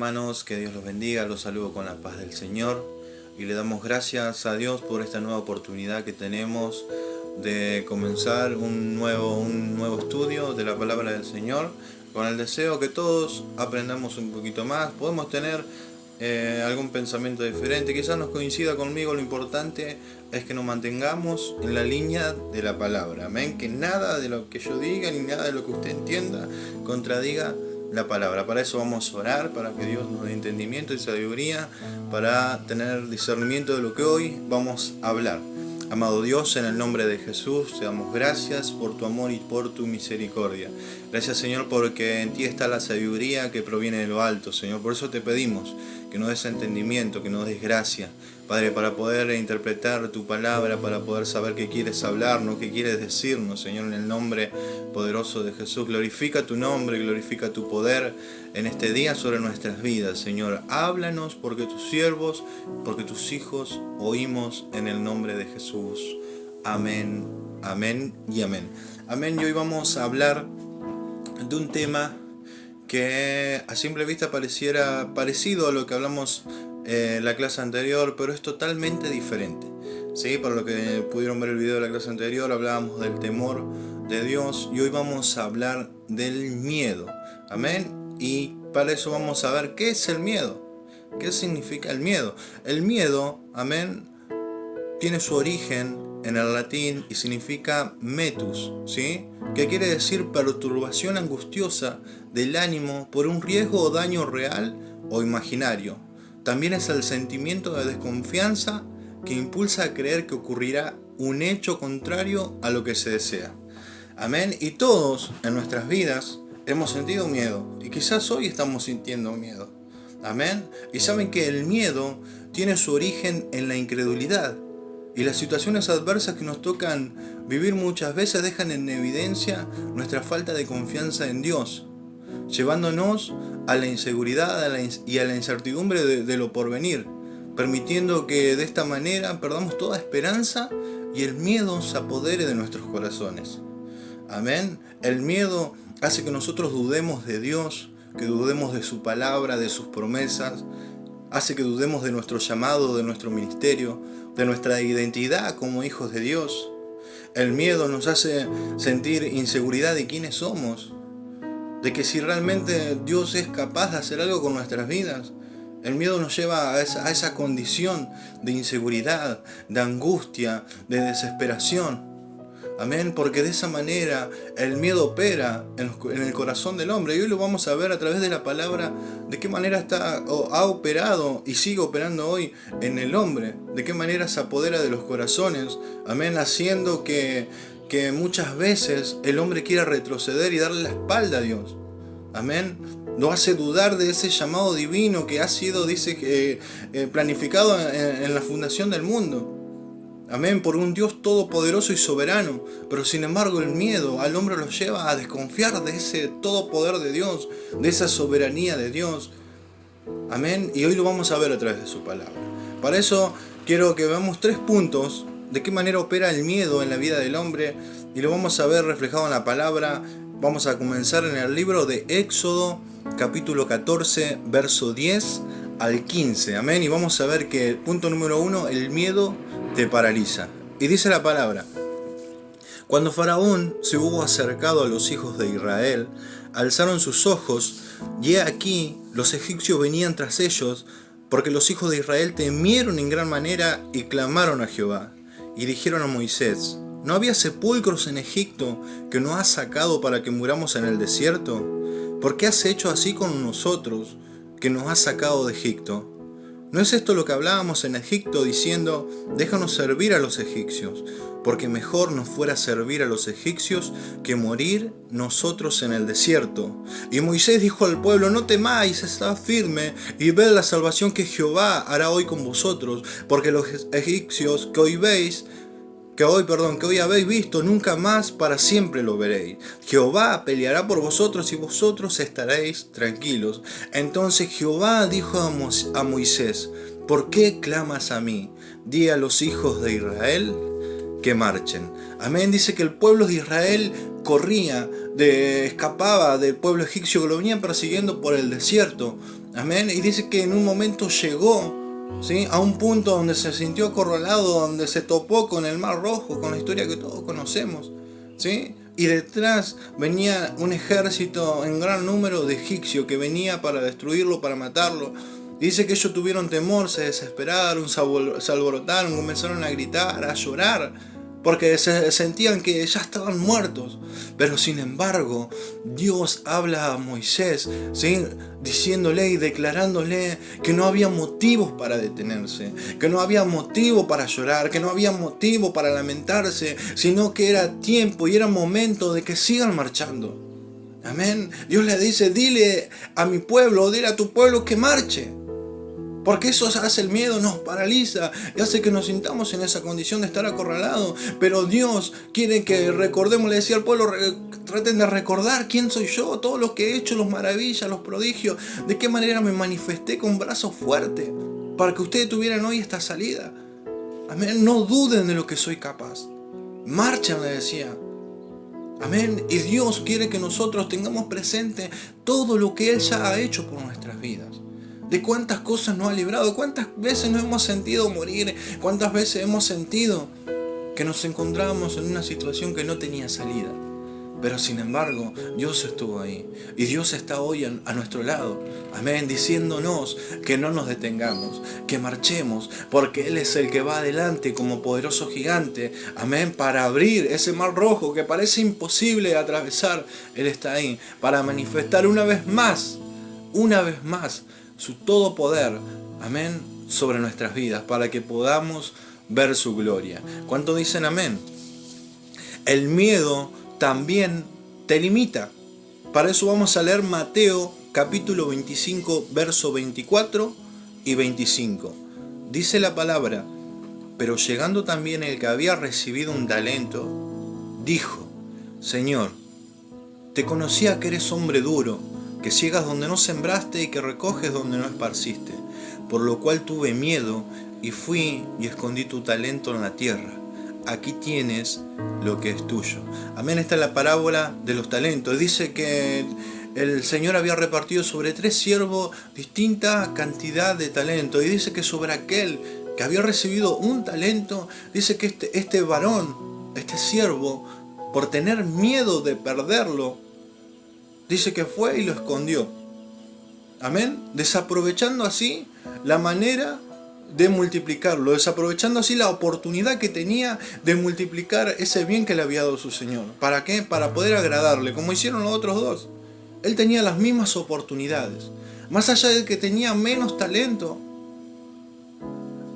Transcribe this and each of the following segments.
hermanos, que Dios los bendiga, los saludo con la paz del Señor y le damos gracias a Dios por esta nueva oportunidad que tenemos de comenzar un nuevo estudio de la palabra del Señor, con el deseo que todos aprendamos un poquito más. Podemos tener algún pensamiento diferente, quizás nos coincida conmigo, lo importante es que nos mantengamos en la línea de la palabra, amén, que nada de lo que yo diga ni nada de lo que usted entienda contradiga la palabra. Para eso vamos a orar, para que Dios nos dé entendimiento y sabiduría, para tener discernimiento de lo que hoy vamos a hablar. Amado Dios, en el nombre de Jesús, te damos gracias por tu amor y por tu misericordia. Gracias, Señor, porque en ti está la sabiduría que proviene de lo alto, Señor. Por eso te pedimos que nos des entendimiento, que nos des gracia, Padre, para poder interpretar tu palabra, para poder saber qué quieres hablarnos, qué quieres decirnos, Señor, en el nombre poderoso de Jesús. Glorifica tu nombre, glorifica tu poder en este día sobre nuestras vidas, Señor. Háblanos porque tus siervos, porque tus hijos oímos en el nombre de Jesús. Amén, amén y amén. Amén. Y hoy vamos a hablar de un tema que a simple vista pareciera parecido a lo que hablamos en la clase anterior, pero es totalmente diferente. ¿Sí? Para lo que pudieron ver el video de la clase anterior, hablábamos del temor de Dios y hoy vamos a hablar del miedo. Amén. Y para eso vamos a ver qué es el miedo. ¿Qué significa el miedo? El miedo, amén, tiene su origen en el latín y significa metus, ¿sí? Que quiere decir perturbación angustiosa del ánimo por un riesgo o daño real o imaginario. También es el sentimiento de desconfianza que impulsa a creer que ocurrirá un hecho contrario a lo que se desea. Amén. Y todos en nuestras vidas hemos sentido miedo y quizás hoy estamos sintiendo miedo. Amén. Y saben que el miedo tiene su origen en la incredulidad. Y las situaciones adversas que nos tocan vivir muchas veces dejan en evidencia nuestra falta de confianza en Dios, llevándonos a la inseguridad y a la incertidumbre de lo porvenir, permitiendo que de esta manera perdamos toda esperanza y el miedo se apodere de nuestros corazones. Amén. El miedo hace que nosotros dudemos de Dios, que dudemos de su palabra, de sus promesas, hace que dudemos de nuestro llamado, de nuestro ministerio, de nuestra identidad como hijos de Dios. El miedo nos hace sentir inseguridad de quiénes somos, de que si realmente Dios es capaz de hacer algo con nuestras vidas. El miedo nos lleva a esa condición de inseguridad, de angustia, de desesperación. Amén, porque de esa manera el miedo opera en el corazón del hombre. Y hoy lo vamos a ver a través de la palabra de qué manera ha operado y sigue operando hoy en el hombre. De qué manera se apodera de los corazones. Amén, haciendo que muchas veces el hombre quiera retroceder y darle la espalda a Dios. Amén. Lo hace dudar de ese llamado divino que ha sido, planificado en la fundación del mundo. Amén, por un Dios todopoderoso y soberano. Pero sin embargo el miedo al hombre lo lleva a desconfiar de ese todopoder de Dios, de esa soberanía de Dios. Amén, y hoy lo vamos a ver a través de su palabra. Para eso quiero que veamos 3 puntos de qué manera opera el miedo en la vida del hombre. Y lo vamos a ver reflejado en la palabra. Vamos a comenzar en el libro de Éxodo, capítulo 14, verso 10 al 15. Amén, y vamos a ver que punto número 1, el miedo te paraliza. Y dice la palabra: cuando Faraón se hubo acercado a los hijos de Israel, alzaron sus ojos, y he aquí los egipcios venían tras ellos, porque los hijos de Israel temieron en gran manera y clamaron a Jehová. Y dijeron a Moisés: ¿no había sepulcros en Egipto que nos has sacado para que muramos en el desierto? ¿Por qué has hecho así con nosotros, que nos has sacado de Egipto? ¿No es esto lo que hablábamos en Egipto, diciendo: déjanos servir a los egipcios, porque mejor nos fuera servir a los egipcios que morir nosotros en el desierto? Y Moisés dijo al pueblo: no temáis, estad firme y ved la salvación que Jehová hará hoy con vosotros, porque los egipcios que hoy habéis visto, nunca más para siempre lo veréis. Jehová peleará por vosotros y vosotros estaréis tranquilos. Entonces Jehová dijo a Moisés: ¿por qué clamas a mí? Di a los hijos de Israel que marchen. Amén. Dice que el pueblo de Israel escapaba del pueblo egipcio que lo venían persiguiendo por el desierto. Amén. Y dice que en un momento llegó, ¿sí?, a un punto donde se sintió acorralado, donde se topó con el Mar Rojo, con la historia que todos conocemos, ¿sí? Y detrás venía un ejército en gran número de egipcios que venía para destruirlo, para matarlo. Y dice que ellos tuvieron temor, se desesperaron, se alborotaron, comenzaron a gritar, a llorar, porque se sentían que ya estaban muertos. Pero sin embargo, Dios habla a Moisés, ¿sí?, diciéndole y declarándole que no había motivos para detenerse, que no había motivo para llorar, que no había motivo para lamentarse, sino que era tiempo y era momento de que sigan marchando. Amén. Dios le dice: dile a mi pueblo, dile a tu pueblo que marche. Porque eso hace el miedo, nos paraliza y hace que nos sintamos en esa condición de estar acorralados. Pero Dios quiere que recordemos, le decía al pueblo, traten de recordar quién soy yo, todo lo que he hecho, las maravillas, los prodigios, de qué manera me manifesté con brazo fuerte, para que ustedes tuvieran hoy esta salida. Amén, no duden de lo que soy capaz. Marchen, le decía. Amén, y Dios quiere que nosotros tengamos presente todo lo que Él ya ha hecho por nuestras vidas. De cuántas cosas nos ha librado, cuántas veces nos hemos sentido morir, cuántas veces hemos sentido que nos encontrábamos en una situación que no tenía salida. Pero sin embargo, Dios estuvo ahí. Y Dios está hoy a nuestro lado. Amén, diciéndonos que no nos detengamos, que marchemos, porque Él es el que va adelante como poderoso gigante. Amén, para abrir ese mar rojo que parece imposible de atravesar. Él está ahí para manifestar una vez más, su todo poder, amén, sobre nuestras vidas, para que podamos ver su gloria. ¿Cuánto dicen amén? El miedo también te limita. Para eso vamos a leer Mateo capítulo 25, verso 24 y 25. Dice la palabra: pero llegando también el que había recibido un talento, dijo: Señor, te conocía que eres hombre duro, que ciegas donde no sembraste y que recoges donde no esparciste, por lo cual tuve miedo y fui y escondí tu talento en la tierra. Aquí tienes lo que es tuyo. Amén. Esta es la parábola de los talentos. Dice que el Señor había repartido sobre 3 siervos distinta cantidad de talento, y dice que sobre aquel que había recibido un talento, dice que este varón, este siervo, por tener miedo de perderlo, dice que fue y lo escondió. Amén. Desaprovechando así la manera de multiplicarlo, desaprovechando así la oportunidad que tenía de multiplicar ese bien que le había dado su Señor. ¿Para qué? Para poder agradarle, como hicieron los otros dos. Él tenía las mismas oportunidades. Más allá de que tenía menos talento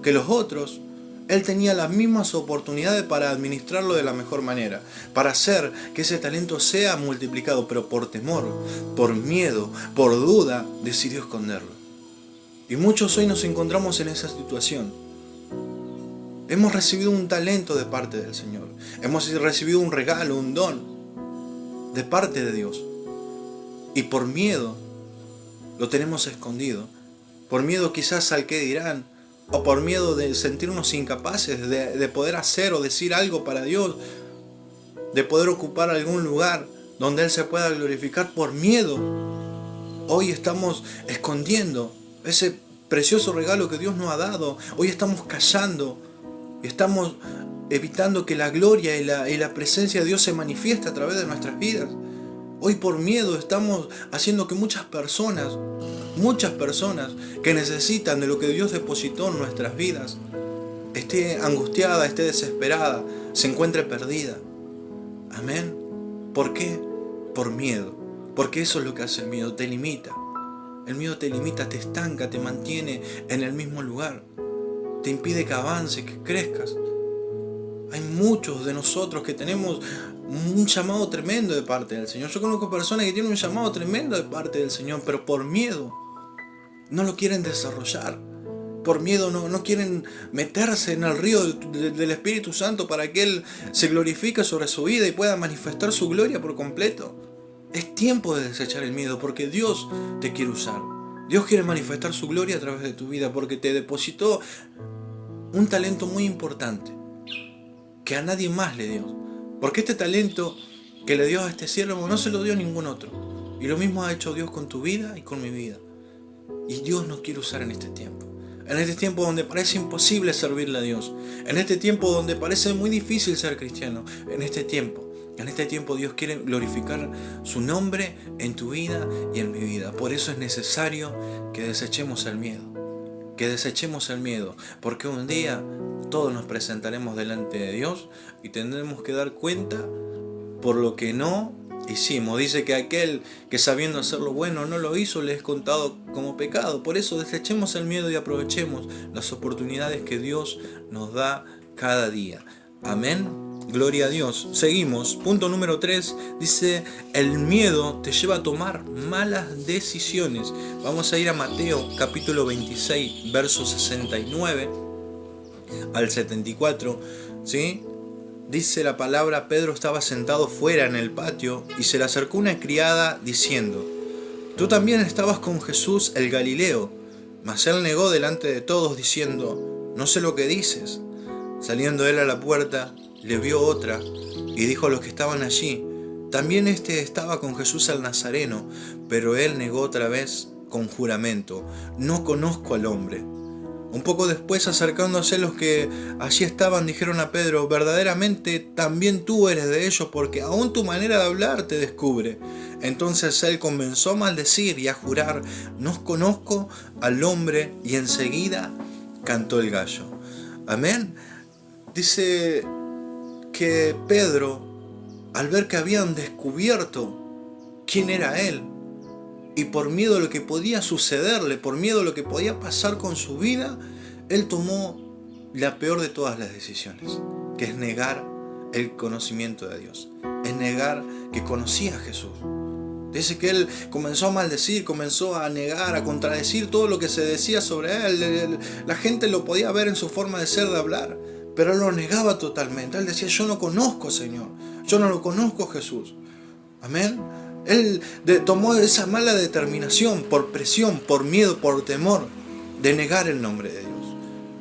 que los otros, él tenía las mismas oportunidades para administrarlo de la mejor manera, para hacer que ese talento sea multiplicado, pero por temor, por miedo, por duda, decidió esconderlo. Y muchos hoy nos encontramos en esa situación. Hemos recibido un talento de parte del Señor, hemos recibido un regalo, un don de parte de Dios, y por miedo lo tenemos escondido, por miedo quizás al que dirán, o por miedo de sentirnos incapaces de poder hacer o decir algo para Dios, de poder ocupar algún lugar donde Él se pueda glorificar. Por miedo, hoy estamos escondiendo ese precioso regalo que Dios nos ha dado. Hoy estamos callando, estamos evitando que la gloria y la presencia de Dios se manifieste a través de nuestras vidas. Hoy por miedo estamos haciendo que muchas personas que necesitan de lo que Dios depositó en nuestras vidas, esté angustiada, esté desesperada, se encuentre perdida. Amén. ¿Por qué? Por miedo. Porque eso es lo que hace el miedo, te limita. El miedo te limita, te estanca, te mantiene en el mismo lugar, te impide que avances, que crezcas. Hay muchos de nosotros que tenemos un llamado tremendo de parte del Señor. Yo conozco personas que tienen un llamado tremendo de parte del Señor, pero por miedo no lo quieren desarrollar. Por miedo no quieren meterse en el río del Espíritu Santo para que Él se glorifique sobre su vida y pueda manifestar su gloria por completo. Es tiempo de desechar el miedo, porque Dios te quiere usar. Dios quiere manifestar su gloria a través de tu vida, porque te depositó un talento muy importante que a nadie más le dio. Porque este talento que le dio a este siervo no se lo dio a ningún otro. Y lo mismo ha hecho Dios con tu vida y con mi vida. Y Dios nos quiere usar en este tiempo. En este tiempo donde parece imposible servirle a Dios. En este tiempo donde parece muy difícil ser cristiano. En este tiempo Dios quiere glorificar su nombre en tu vida y en mi vida. Por eso es necesario que desechemos el miedo. Que desechemos el miedo. Porque un día todos nos presentaremos delante de Dios y tendremos que dar cuenta por lo que no hicimos. Dice que aquel que sabiendo hacer lo bueno no lo hizo, le es contado como pecado. Por eso desechemos el miedo y aprovechemos las oportunidades que Dios nos da cada día. Amén. Gloria a Dios. Seguimos. Punto número 3. Dice, el miedo te lleva a tomar malas decisiones. Vamos a ir a Mateo capítulo 26, versos 69 al 74. ¿Sí? Dice la palabra, Pedro estaba sentado fuera en el patio y se le acercó una criada diciendo, tú también estabas con Jesús el Galileo. Mas él negó delante de todos diciendo, no sé lo que dices. Saliendo él a la puerta, le vio otra y dijo a los que estaban allí, también este estaba con Jesús el Nazareno. Pero él negó otra vez con juramento, no conozco al hombre. Un poco después, acercándose los que allí estaban, dijeron a Pedro, verdaderamente también tú eres de ellos, porque aún tu manera de hablar te descubre. Entonces él comenzó a maldecir y a jurar, no conozco al hombre, y enseguida cantó el gallo. Amén. Dice que Pedro, al ver que habían descubierto quién era él, y por miedo a lo que podía sucederle, por miedo a lo que podía pasar con su vida, él tomó la peor de todas las decisiones, que es negar el conocimiento de Dios, es negar que conocía a Jesús. Dice que él comenzó a maldecir, comenzó a negar, a contradecir todo lo que se decía sobre él. La gente lo podía ver en su forma de ser, de hablar, pero él lo negaba totalmente. Él decía, yo no conozco, Señor, yo no lo conozco, Jesús. Amén. Él tomó esa mala determinación por presión, por miedo, por temor de negar el nombre de Dios.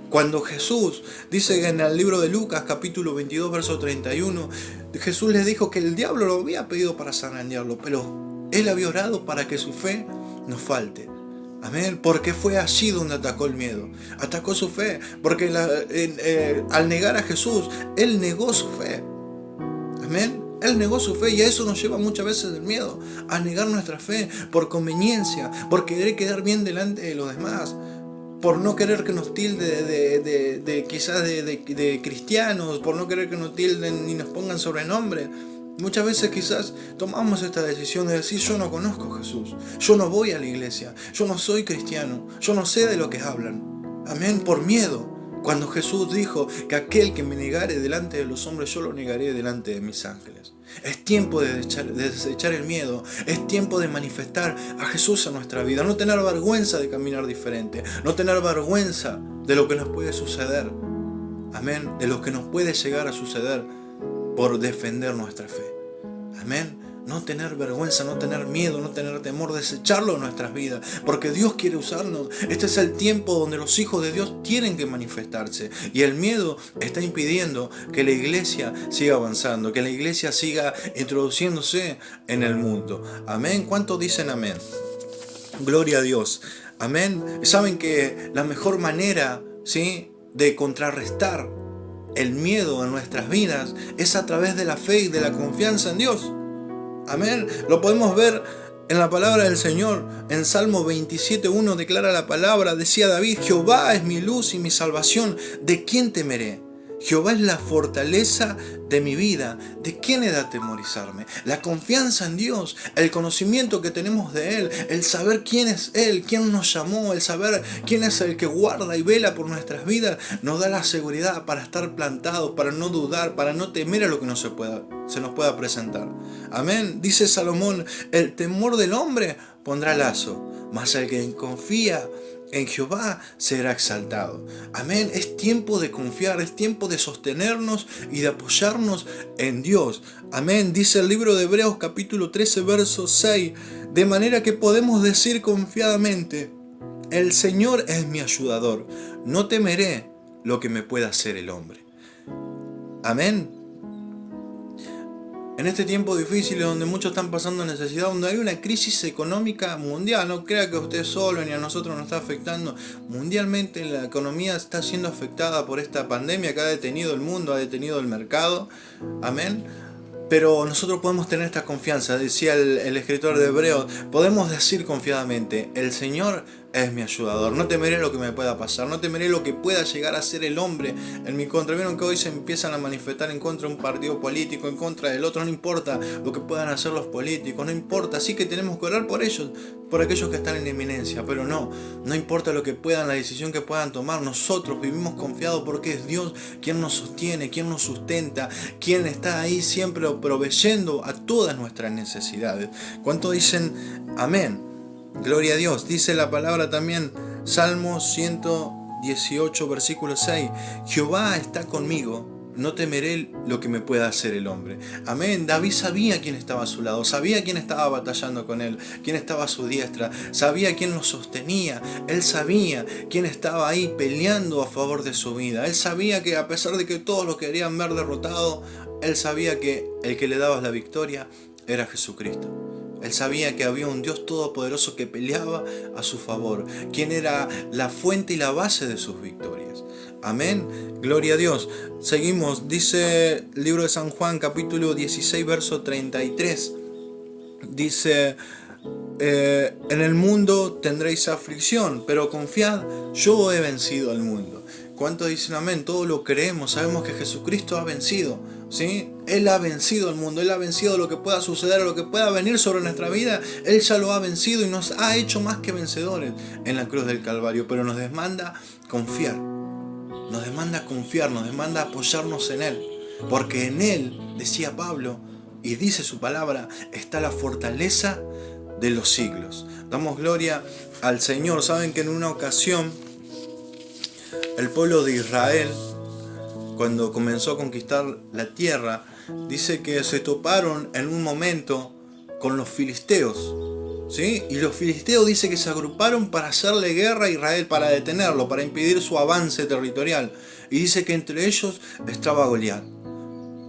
Cuando Jesús dice en el libro de Lucas capítulo 22 verso 31, Jesús les dijo que el diablo lo había pedido para zarandearlo, pero él había orado para que su fe no falte. Amén, porque fue allí donde atacó el miedo, atacó su fe, porque al negar a Jesús, él negó su fe. Amén. Él negó su fe y a eso nos lleva muchas veces el miedo, a negar nuestra fe por conveniencia, por querer quedar bien delante de los demás, por no querer que nos tilde quizás de cristianos, por no querer que nos tilden ni nos pongan sobrenombre. Muchas veces quizás tomamos esta decisión de decir, yo no conozco a Jesús, yo no voy a la iglesia, yo no soy cristiano, yo no sé de lo que hablan. Amén, por miedo. Cuando Jesús dijo que aquel que me negare delante de los hombres, yo lo negaré delante de mis ángeles. Es tiempo de desechar el miedo, es tiempo de manifestar a Jesús en nuestra vida, no tener vergüenza de caminar diferente, no tener vergüenza de lo que nos puede suceder. Amén, de lo que nos puede llegar a suceder por defender nuestra fe. Amén. No tener vergüenza, no tener miedo, no tener temor, desecharlo en nuestras vidas, porque Dios quiere usarnos. Este es el tiempo donde los hijos de Dios tienen que manifestarse, y el miedo está impidiendo que la iglesia siga avanzando, que la iglesia siga introduciéndose en el mundo. Amén. ¿Cuántos dicen amén? Gloria a Dios. Amén. Saben que la mejor manera, ¿sí?, de contrarrestar el miedo en nuestras vidas es a través de la fe y de la confianza en Dios. Amén. Lo podemos ver en la palabra del Señor. En Salmo 27:1 declara la palabra, decía David, Jehová es mi luz y mi salvación, ¿de quién temeré? Jehová es la fortaleza de mi vida, ¿de quién he de atemorizarme? La confianza en Dios, el conocimiento que tenemos de Él, el saber quién es Él, quién nos llamó, el saber quién es el que guarda y vela por nuestras vidas, nos da la seguridad para estar plantados, para no dudar, para no temer a lo que se nos pueda presentar. Amén. Dice Salomón, el temor del hombre pondrá lazo, mas el que confía en Jehová será exaltado. Amén. Es tiempo de confiar, es tiempo de sostenernos y de apoyarnos en Dios. Amén. Dice el libro de Hebreos capítulo 13 verso 6, de manera que podemos decir confiadamente, el Señor es mi ayudador, no temeré lo que me pueda hacer el hombre. Amén. En este tiempo difícil donde muchos están pasando necesidad, donde hay una crisis económica mundial, no crea que usted solo ni a nosotros nos está afectando. Mundialmente la economía está siendo afectada por esta pandemia que ha detenido el mundo, ha detenido el mercado. Amén. Pero nosotros podemos tener esta confianza, decía el escritor de Hebreos, podemos decir confiadamente, el Señor es mi ayudador, no temeré lo que me pueda pasar, no temeré lo que pueda llegar a ser el hombre en mi contra. Vieron que hoy se empiezan a manifestar en contra de un partido político, en contra del otro, no importa lo que puedan hacer los políticos, no importa, sí que tenemos que orar por ellos, por aquellos que están en eminencia, pero no importa lo que puedan, la decisión que puedan tomar, nosotros vivimos confiados porque es Dios quien nos sostiene, quien nos sustenta, quien está ahí siempre proveyendo a todas nuestras necesidades. ¿Cuánto dicen amén? Gloria a Dios. Dice la palabra también, Salmo 118, versículo 6. Jehová está conmigo, no temeré lo que me pueda hacer el hombre. Amén. David sabía quién estaba a su lado, sabía quién estaba batallando con él, quién estaba a su diestra, sabía quién lo sostenía, él sabía quién estaba ahí peleando a favor de su vida. Él sabía que a pesar de que todos lo querían ver derrotado, él sabía que el que le daba la victoria era Jesucristo. Él sabía que había un Dios todopoderoso que peleaba a su favor, quien era la fuente y la base de sus victorias. Amén. Gloria a Dios. Seguimos. Dice el libro de San Juan, capítulo 16, verso 33. Dice, en el mundo tendréis aflicción, pero confiad, yo he vencido al mundo. ¿Cuántos dicen amén? Todos lo creemos, sabemos que Jesucristo ha vencido, ¿sí? Él ha vencido al mundo, Él ha vencido lo que pueda suceder, lo que pueda venir sobre nuestra vida. Él ya lo ha vencido y nos ha hecho más que vencedores en la cruz del Calvario, pero nos demanda confiar, nos demanda apoyarnos en Él, porque en Él, decía Pablo, y dice su palabra, está la fortaleza de los siglos. Damos gloria al Señor. Saben que en una ocasión el pueblo de Israel, cuando comenzó a conquistar la tierra, dice que se toparon en un momento con los filisteos, ¿sí? Y los filisteos dice que se agruparon para hacerle guerra a Israel, para detenerlo, para impedir su avance territorial. Y dice que entre ellos estaba Goliat.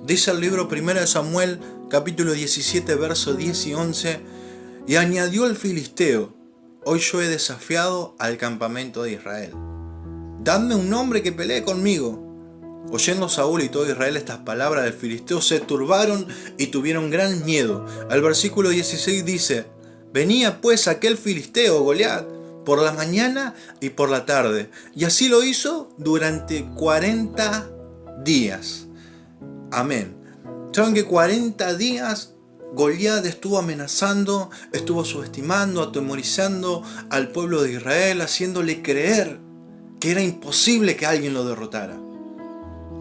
Dice el libro 1 de Samuel, capítulo 17, versos 10 y 11, y añadió el filisteo, hoy yo he desafiado al campamento de Israel. Dadme un hombre que pelee conmigo. Oyendo Saúl y todo Israel estas palabras del filisteo, se turbaron y tuvieron gran miedo. Al versículo 16 dice, venía pues aquel filisteo, Goliat, por la mañana y por la tarde. Y así lo hizo durante 40 días. Amén. Saben que 40 días Goliat estuvo amenazando, estuvo subestimando, atemorizando al pueblo de Israel, haciéndole creer que era imposible que alguien lo derrotara.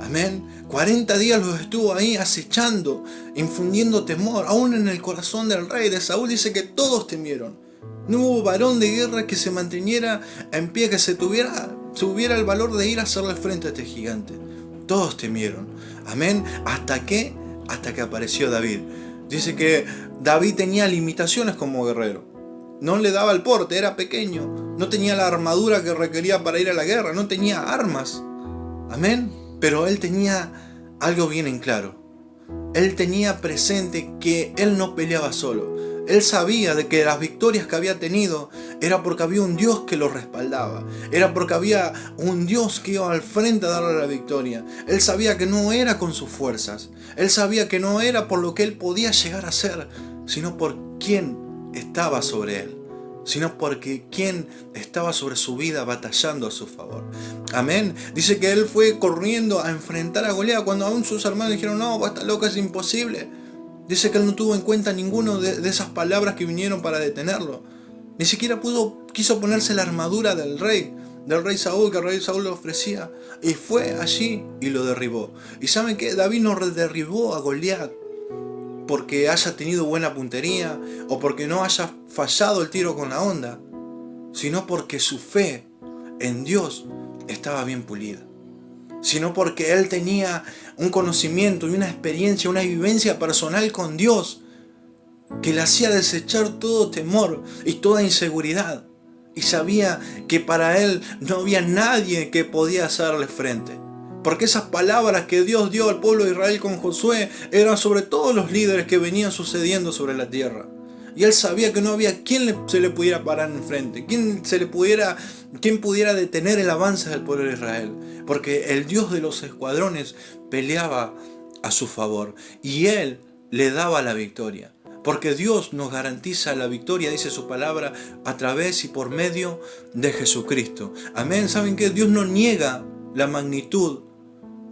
Amén. 40 días los estuvo ahí acechando, infundiendo temor, aún en el corazón del rey de Saúl. Dice que todos temieron. No hubo varón de guerra que se manteniera en pie, que tuviera el valor de ir a hacerle frente a este gigante. Todos temieron. Amén. ¿Hasta qué? Hasta que apareció David. Dice que David tenía limitaciones como guerrero. No le daba el porte, era pequeño. No tenía la armadura que requería para ir a la guerra. No tenía armas. Amén. Pero él tenía algo bien en claro. Él tenía presente que él no peleaba solo. Él sabía de que las victorias que había tenido era porque había un Dios que lo respaldaba. Era porque había un Dios que iba al frente a darle la victoria. Él sabía que no era con sus fuerzas. Él sabía que no era por lo que él podía llegar a ser, sino por quién estaba sobre él, sino porque quien estaba sobre su vida batallando a su favor. Amén. Dice que él fue corriendo a enfrentar a Goliat cuando aún sus hermanos dijeron, no, esta loca es imposible. Dice que él no tuvo en cuenta ninguno de esas palabras que vinieron para detenerlo. Ni siquiera quiso ponerse la armadura del rey Saúl, que el rey Saúl le ofrecía. Y fue allí y lo derribó. ¿Y saben qué? David no derribó a Goliat porque haya tenido buena puntería o porque no haya fallado el tiro con la onda, sino porque su fe en Dios estaba bien pulida, sino porque él tenía un conocimiento y una experiencia, una vivencia personal con Dios que le hacía desechar todo temor y toda inseguridad, y sabía que para él no había nadie que podía hacerle frente. Porque esas palabras que Dios dio al pueblo de Israel con Josué eran sobre todos los líderes que venían sucediendo sobre la tierra. Y él sabía que no había quien se le pudiera parar enfrente, quien pudiera detener el avance del pueblo de Israel. Porque el Dios de los escuadrones peleaba a su favor y él le daba la victoria. Porque Dios nos garantiza la victoria, dice su palabra, a través y por medio de Jesucristo. Amén. ¿Saben qué? Dios no niega la magnitud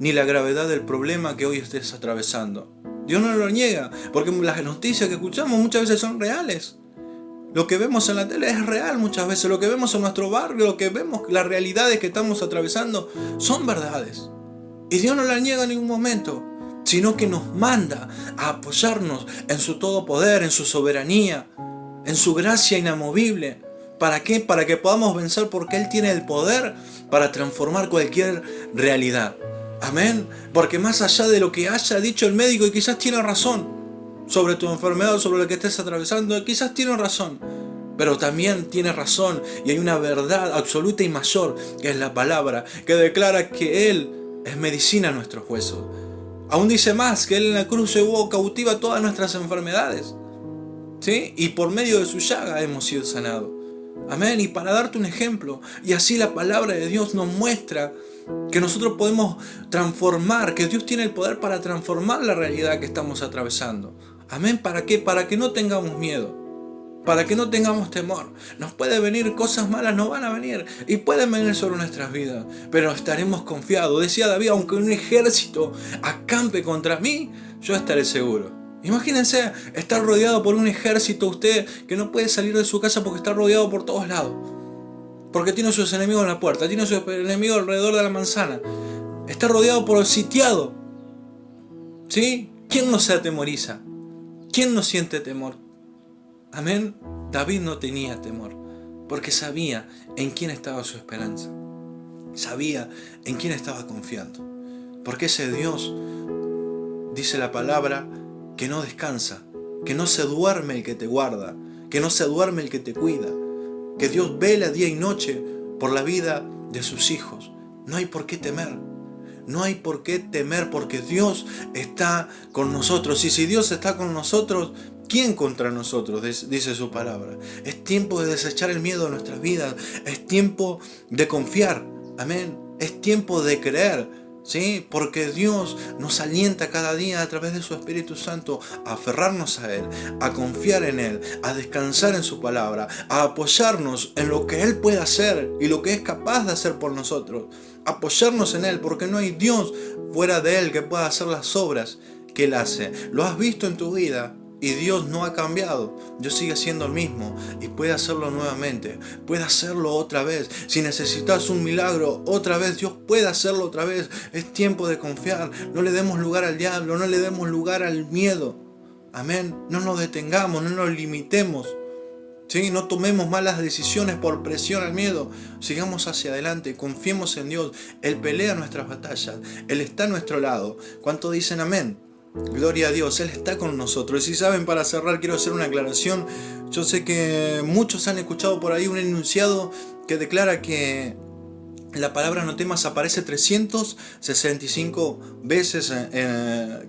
ni la gravedad del problema que hoy estés atravesando. Dios no lo niega, porque las noticias que escuchamos muchas veces son reales. Lo que vemos en la tele es real muchas veces. Lo que vemos en nuestro barrio, lo que vemos, las realidades que estamos atravesando, son verdades. Y Dios no la niega en ningún momento, sino que nos manda a apoyarnos en su todopoder, en su soberanía, en su gracia inamovible. ¿Para qué? Para que podamos vencer, porque Él tiene el poder para transformar cualquier realidad. Amén. Porque más allá de lo que haya dicho el médico, y quizás tiene razón sobre tu enfermedad, sobre lo que estés atravesando, quizás tiene razón, pero también tiene razón y hay una verdad absoluta y mayor, que es la palabra, que declara que Él es medicina a nuestros huesos. Aún dice más, que Él en la cruz llevó cautiva todas nuestras enfermedades, ¿sí? Y por medio de su llaga hemos sido sanados. Amén. Y para darte un ejemplo, y así la palabra de Dios nos muestra que nosotros podemos transformar, que Dios tiene el poder para transformar la realidad que estamos atravesando. Amén. ¿Para qué? Para que no tengamos miedo, para que no tengamos temor. Nos pueden venir cosas malas, nos van a venir, y pueden venir sobre nuestras vidas, pero estaremos confiados. Decía David, aunque un ejército acampe contra mí, yo estaré seguro. Imagínense estar rodeado por un ejército, usted que no puede salir de su casa porque está rodeado por todos lados. Porque tiene a sus enemigos en la puerta, tiene a sus enemigos alrededor de la manzana. Está rodeado por el sitiado. ¿Sí? ¿Quién no se atemoriza? ¿Quién no siente temor? Amén. David no tenía temor, porque sabía en quién estaba su esperanza. Sabía en quién estaba confiando. Porque ese Dios, dice la palabra, que no descansa, que no se duerme el que te guarda, que no se duerme el que te cuida, que Dios vela día y noche por la vida de sus hijos. No hay por qué temer. No hay por qué temer, porque Dios está con nosotros. Y si Dios está con nosotros, ¿quién contra nosotros? Dice su palabra. Es tiempo de desechar el miedo de nuestras vidas. Es tiempo de confiar. Amén. Es tiempo de creer. ¿Sí? Porque Dios nos alienta cada día a través de su Espíritu Santo a aferrarnos a Él, a confiar en Él, a descansar en su palabra, a apoyarnos en lo que Él puede hacer y lo que es capaz de hacer por nosotros. Apoyarnos en Él, porque no hay Dios fuera de Él que pueda hacer las obras que Él hace. Lo has visto en tu vida. Y Dios no ha cambiado, Dios sigue siendo el mismo y puede hacerlo nuevamente, puede hacerlo otra vez. Si necesitas un milagro, otra vez Dios puede hacerlo otra vez. Es tiempo de confiar, no le demos lugar al diablo, no le demos lugar al miedo. Amén, no nos detengamos, no nos limitemos. ¿Sí? No tomemos malas decisiones por presión al miedo. Sigamos hacia adelante, confiemos en Dios. Él pelea nuestras batallas, Él está a nuestro lado. ¿Cuánto dicen amén? Gloria a Dios, Él está con nosotros. Y si saben, para cerrar quiero hacer una aclaración. Yo sé que muchos han escuchado por ahí un enunciado que declara que la palabra no temas aparece 365 veces en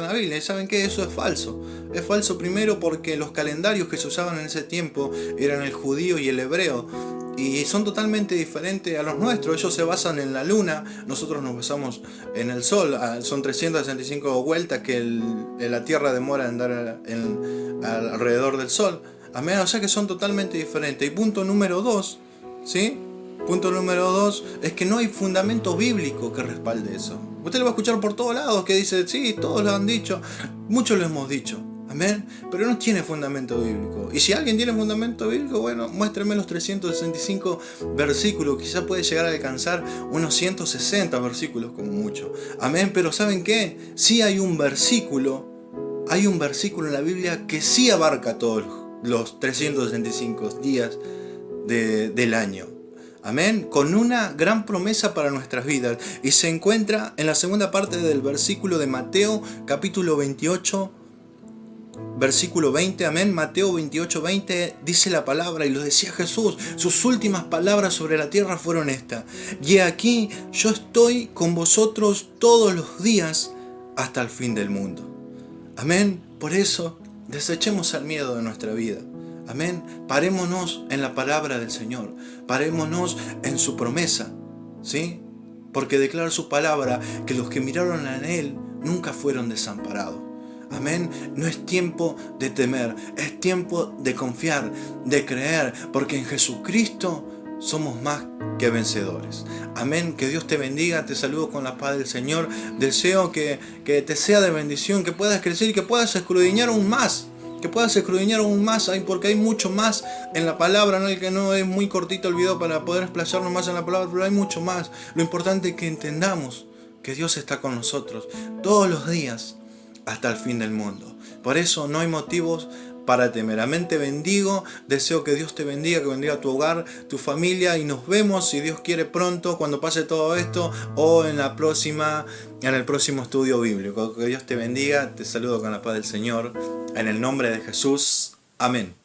la Biblia. ¿Y saben qué? Eso es falso. Es falso primero porque los calendarios que se usaban en ese tiempo eran el judío y el hebreo. Y son totalmente diferentes a los nuestros. Ellos se basan en la luna, nosotros nos basamos en el sol. Son 365 vueltas que la Tierra demora en dar alrededor del sol. Amén. O sea que son totalmente diferentes. Y punto número 2, ¿sí? Punto número 2 es que no hay fundamento bíblico que respalde eso. Usted lo va a escuchar por todos lados que dice, sí, todos lo han dicho, muchos lo hemos dicho. Amén. Pero no tiene fundamento bíblico. Y si alguien tiene fundamento bíblico, bueno, muéstreme los 365 versículos. Quizás puede llegar a alcanzar unos 160 versículos como mucho. Amén. Pero ¿saben qué? Sí hay un versículo en la Biblia que sí abarca todos los 365 días del año. Amén. Con una gran promesa para nuestras vidas. Y se encuentra en la segunda parte del versículo de Mateo, capítulo 28, versículo 20, amén. Mateo 28, 20 dice la palabra, y lo decía Jesús. Sus últimas palabras sobre la tierra fueron estas: y aquí yo estoy con vosotros todos los días hasta el fin del mundo. Amén. Por eso, desechemos el miedo de nuestra vida. Amén. Parémonos en la palabra del Señor. Parémonos en su promesa. ¿Sí? Porque declara su palabra que los que miraron en Él nunca fueron desamparados. Amén. No es tiempo de temer, es tiempo de confiar, de creer, porque en Jesucristo somos más que vencedores. Amén. Que Dios te bendiga. Te saludo con la paz del Señor. Deseo que te sea de bendición, que puedas crecer y que puedas escudriñar aún más. Porque hay mucho más en la palabra, ¿no? El que no es muy cortito el video para poder explayarnos más en la palabra, pero hay mucho más. Lo importante es que entendamos que Dios está con nosotros todos los días hasta el fin del mundo. Por eso no hay motivos para temer. Amén. Te bendigo. Deseo que Dios te bendiga, que bendiga tu hogar, tu familia, y nos vemos, si Dios quiere, pronto, cuando pase todo esto, o en el próximo estudio bíblico. Que Dios te bendiga. Te saludo con la paz del Señor. En el nombre de Jesús. Amén.